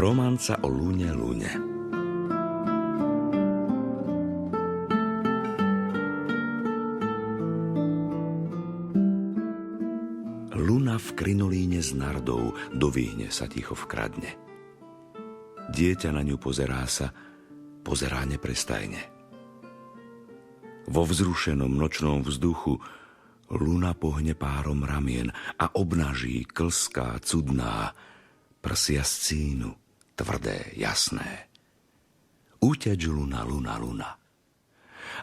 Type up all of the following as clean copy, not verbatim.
Romanca o Lune Lune. Luna v krinolíne s nardou dovihne sa ticho vkradne. Dieťa na ňu pozerá neprestajne. Vo vzrušenom nočnom vzduchu Luna pohne párom ramien a obnaží klská, cudná, prsia z cínu, tvrdé, jasné. Uteč, Luna, Luna, Luna.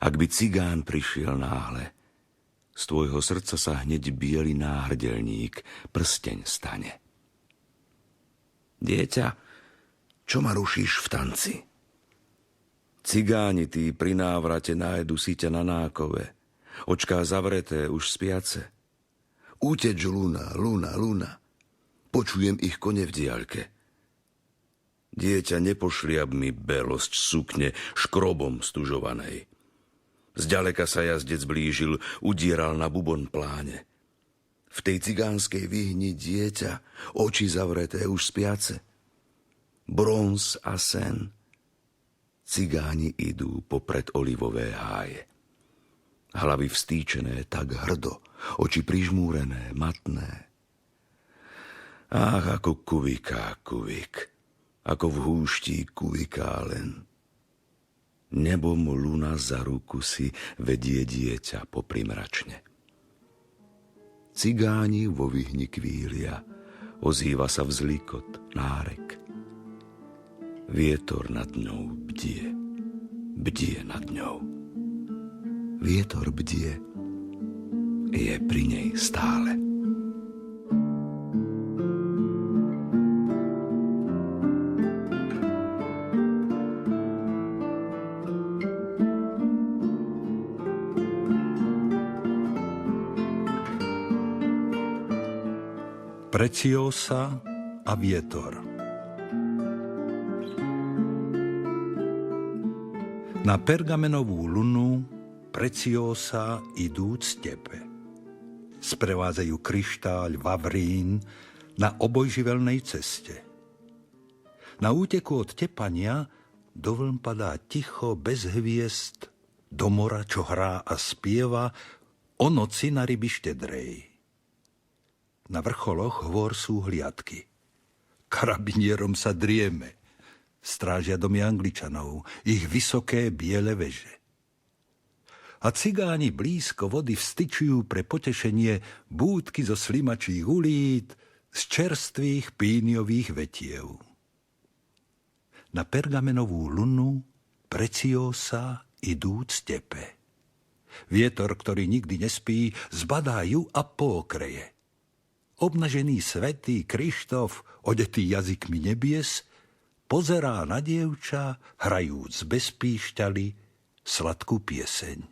Ak by cigán prišiel náhle, z tvojho srdca sa hneď biely náhrdelník, prsteň stane. Dieťa, čo ma rušíš v tanci? Cigáni tí pri návrate nájdu si ťa na nákove, očká zavreté, už spiace. Uteč, Luna, Luna, Luna, počujem ich kone v diaľke. Dieťa, nepošliab mi belosť sukne škrobom stužovanej. Zďaleka sa jazdec blížil, udieral na bubon pláne. V tej cigánskej výhni dieťa, oči zavreté, už spiace. Bronz a sen. Cigáni idú popred olivové háje. Hlavy vstýčené tak hrdo, oči prižmúrené, matné. Ach, ako kuviká kuvik, ako v húští kuviká len. Nebom Luna za ruku si vedie dieťa poprimračne. Cigáni vo vyhni kvília, ozýva sa vzlikot, nárek. Vietor nad ňou bdie, bdie nad ňou. Vietor bdie, je pri nej stále. Preciosa a vietor. Na pergamenovú lunu Preciosa idúc tepe. Sprevádzajú kryštáľ, vavrín na obojživelnej ceste. Na úteku od tepania do vln padá ticho, bez hviezd, do mora, čo hrá a spieva o noci na ryby štedrej. Na vrcholoch hôr sú hliadky. Karabinierom sa drieme. Strážia domy Angličanov, ich vysoké biele veže. A cigáni blízko vody vstyčujú pre potešenie búdky zo slimačích ulít z čerstvých píniových vetiev. Na pergamenovú lunu Preciosa idúc tepe. Vietor, ktorý nikdy nespí, zbadá ju a pookreje. Obnažený svätý Krištof, odetý jazykmi nebies, pozerá na dievča, hrajúc bez píšťaly sladkú pieseň.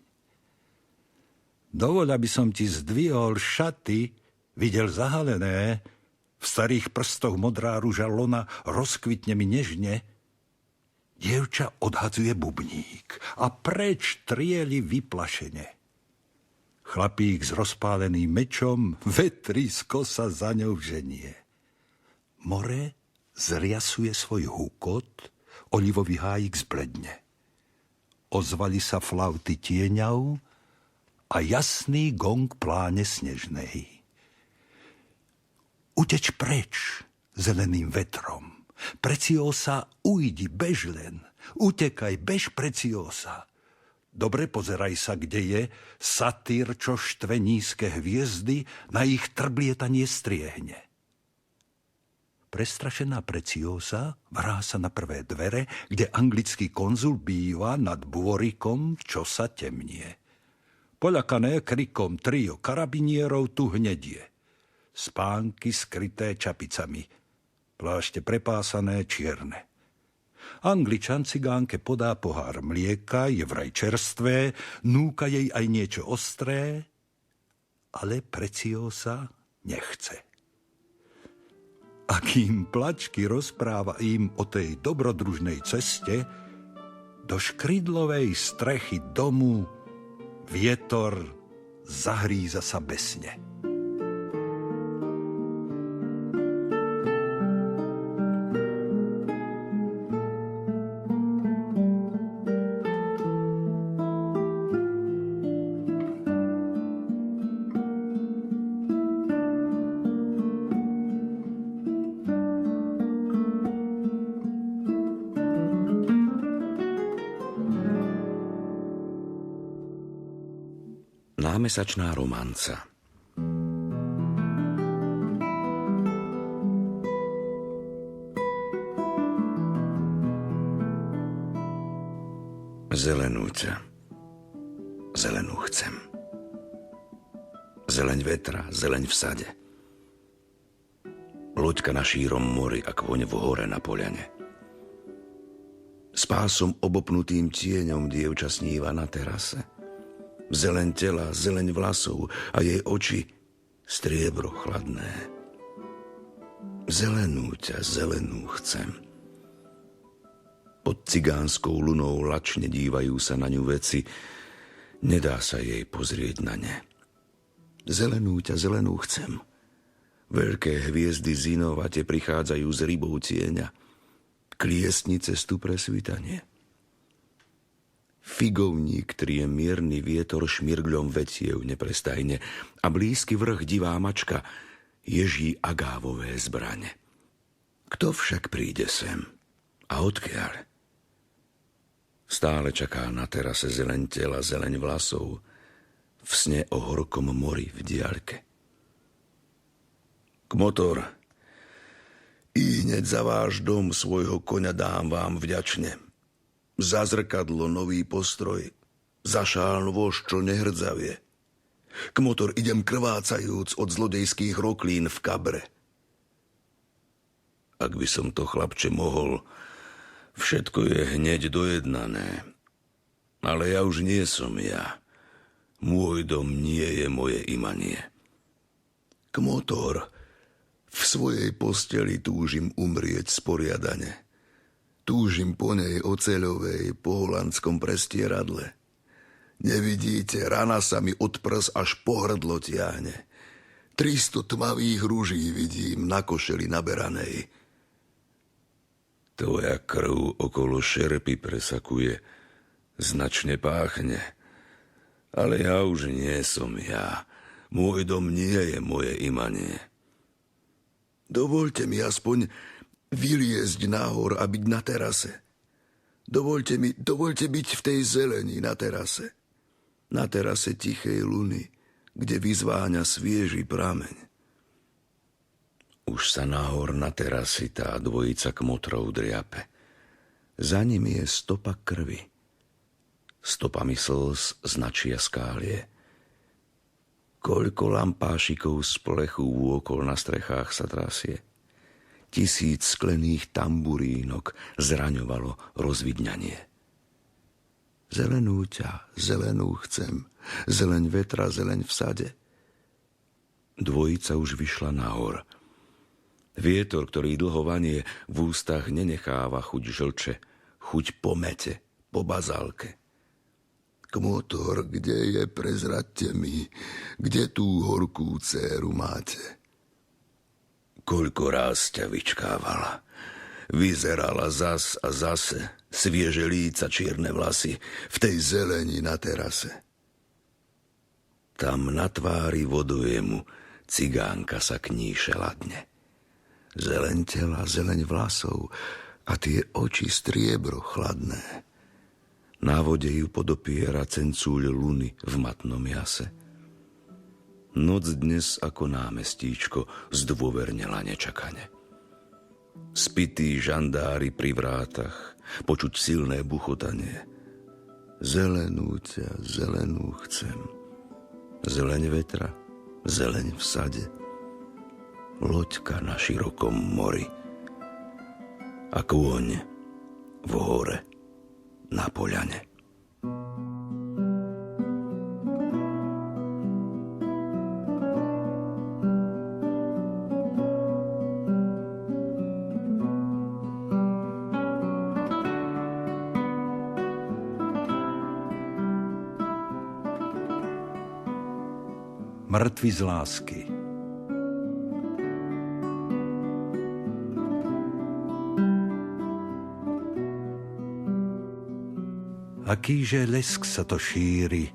Dovoľ, aby som ti zdvihol šaty, videl zahalené, v starých prstoch modrá ruža lona rozkvitne mi nežne. Dievča odhadzuje bubník a preč trieli vyplašene. Chlapík s rozpáleným mečom vetrisko sa za ňou ženie. More zriasuje svoj húkot, olivový hájik zbledne. Ozvali sa flauty tieňav a jasný gong pláne snežnej. Uteč preč zeleným vetrom. Preciosa, ujdi, bež len. Utekaj, bež, Preciosa. Dobre pozeraj sa, kde je satyr, čo štve nízke hviezdy, na ich trblietanie striehne. Prestrašená Preciosa vrá sa na prvé dvere, kde anglický konzul býva nad bôrikom, čo sa temnie. Poľakané krikom trio karabinierov tu hnedie. Spánky skryté čapicami, plášte prepásané čierne. Angličan cigánke podá pohár mlieka, je vraj čerstvé, núka jej aj niečo ostré, ale Preciosa nechce. A kým plačky rozpráva im o tej dobrodružnej ceste, do škrydlovej strechy domu vietor zahríza sa besne. Námesačná romanca. Zelenú ťa, zelenú chcem. Zeleň vetra, zeleň v sade. Loďka na šírom mori, ak voň v hore na poľane. S pásom obopnutým tieňom dievča sníva na terase. Zeleň tela, zeleň vlasov a jej oči striebro chladné. Zelenú ťa, zelenú chcem. Pod cigánskou lunou lačne dívajú sa na ňu veci, nedá sa jej pozrieť na ne. Zelenú ťa, zelenú chcem. Veľké hviezdy z inovate prichádzajú z rybou tieňa. Kliesni cestu pre svitanie. Figovník trie mierny vietor šmirgľom vetiev neprestajne a blízky vrch divá mačka ježí agávové zbrane. Kto však príde sem? A odkiaľ? Stále čaká na terase zeleň tela, zeleň vlasov, v sne o horkom mori v diaľke. Kmotor, i hneď za váš dom svojho koňa dám vám vďačne. Za zrkadlo nový postroj, za šál vož, čo nehrdzavie. Kmotor, idem krvácajúc od zlodejských roklín v kabre. Ak by som to, chlapče, mohol, všetko je hneď dojednané. Ale ja už nie som ja. Môj dom nie je moje imanie. Kmotor, v svojej posteli túžim umrieť sporiadane. Túžim po nej oceľovej, po holandskom prestieradle. Nevidíte, rana sa mi od prs až po hrdlo tiahne. 300 tmavých rúží vidím na košeli naberanej. Tvoja krv okolo šerpy presakuje, značne páchne. Ale ja už nie som ja. Môj dom nie je moje imanie. Dovoľte mi aspoň vyliezť nahor a byť na terase. Dovoľte byť v tej zeleni na terase. Na terase tichej luny, kde vyzváňa svieži prameň. Už sa nahor na terasi tá dvojica kmotrov driape. Za nimi je stopa krvi. Stopami slz značia skálie. Koľko lampášikov z plechu vôkol na strechách sa trasie. 1000 sklených tamburínok zraňovalo rozvidňanie. Zelenú ťa, zelenú chcem, zeleň vetra, zeleň v sade. Dvojica už vyšla nahor. Vietor, ktorý dlho vanie, v ústach nenecháva chuť žlče, chuť po mete, po bazálke. Kmotor, kde je, prezradte mi, kde tú horkú dcéru máte? Koľko ráz ťa vyčkávala. Vyzerala zas a zase, svieže líca, čierne vlasy, v tej zeleni na terase. Tam na tvári vodojemu cigánka sa kníše ladne. Zeleň tela, zeleň vlasov a tie oči striebro chladné. Na vode ju podopiera cencúľ luny v matnom jase. Noc dnes ako námestíčko zdôvernela nečakane. Spití žandári pri vrátach, počuť silné buchotanie. Zelenú ťa, zelenú chcem. Zeleň vetra, zeleň v sade. Loďka na širokom mori. A kôň v hore na poľane. Mŕtvi z lásky. Akýže lesk sa to šíri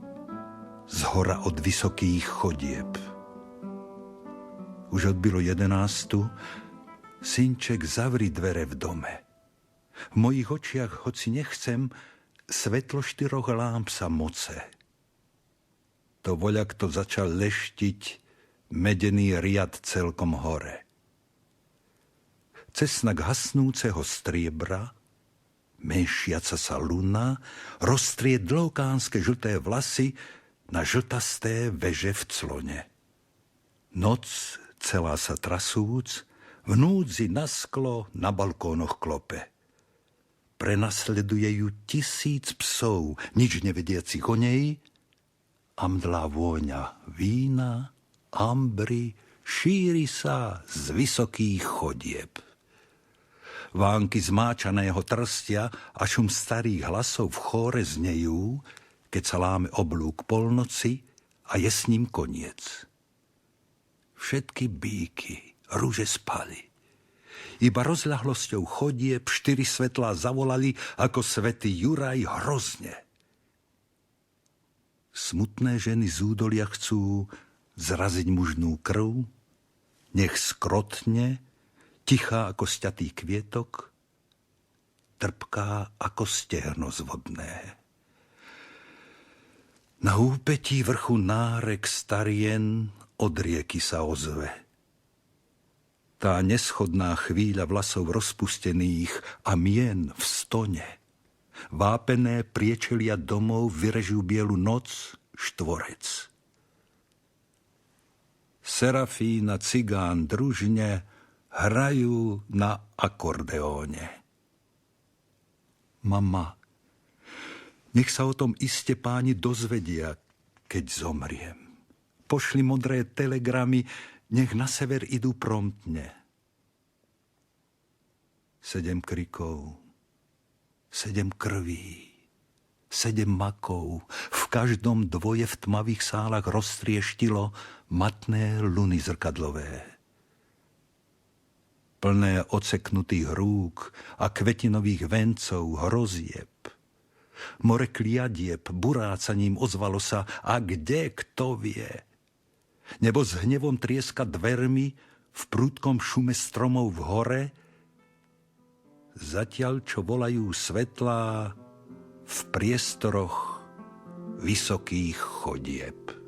z hora od vysokých chodieb. Už odbilo 11:00, synček, zavri dvere v dome. V mojich očiach, hoci nechcem, svetlo 4 lámp sa moce. to voľak to začal leštiť medený riad celkom hore. Cesnak hasnúceho striebra, menšiaca sa luna, roztrie dlhokánske žlté vlasy na žltasté veže v clone. Noc, celá sa trasúc, v núdzi na sklo na balkónoch klope. Prenasleduje ju 1000 psov, nič nevediacich o nej, a mdlá vôňa vína, ambry šíri sa z vysokých chodieb. Vánky zmáčaného trstia a šum starých hlasov v chóre znejú, keď sa láme oblúk polnoci a je s ním koniec. Všetky bíky, rúže spali. Iba rozľahlosťou chodieb 4 svetlá zavolali ako svätý Juraj hrozne. Smutné ženy z údolia chcú zraziť mužnú krv, nech skrotne, tichá ako sťatý kvietok, trpká ako stehno zvodné. Na úpetí vrchu nárek starien od rieky sa ozve. Tá neschodná chvíľa vlasov rozpustených a mien v stone. Vápené priečelia domov vyrežú bielu noc štvorec. Serafín a cigán družne hrajú na akordeóne. Mama, nech sa o tom iste páni dozvedia, keď zomriem. Pošli modré telegramy, nech na sever idú promptne. 7 krikov, 7 krví, 7 makov, v každom dvoje v tmavých sálach roztrieštilo matné luny zrkadlové. Plné oceknutých rúk a kvetinových vencov hrozieb. More kliadieb burácaním ozvalo sa, a kde, kto vie. Nebo s hnevom trieska dvermi v prudkom šume stromov v hore, zatiaľ čo volajú svetlá v priestoroch vysokých chodieb.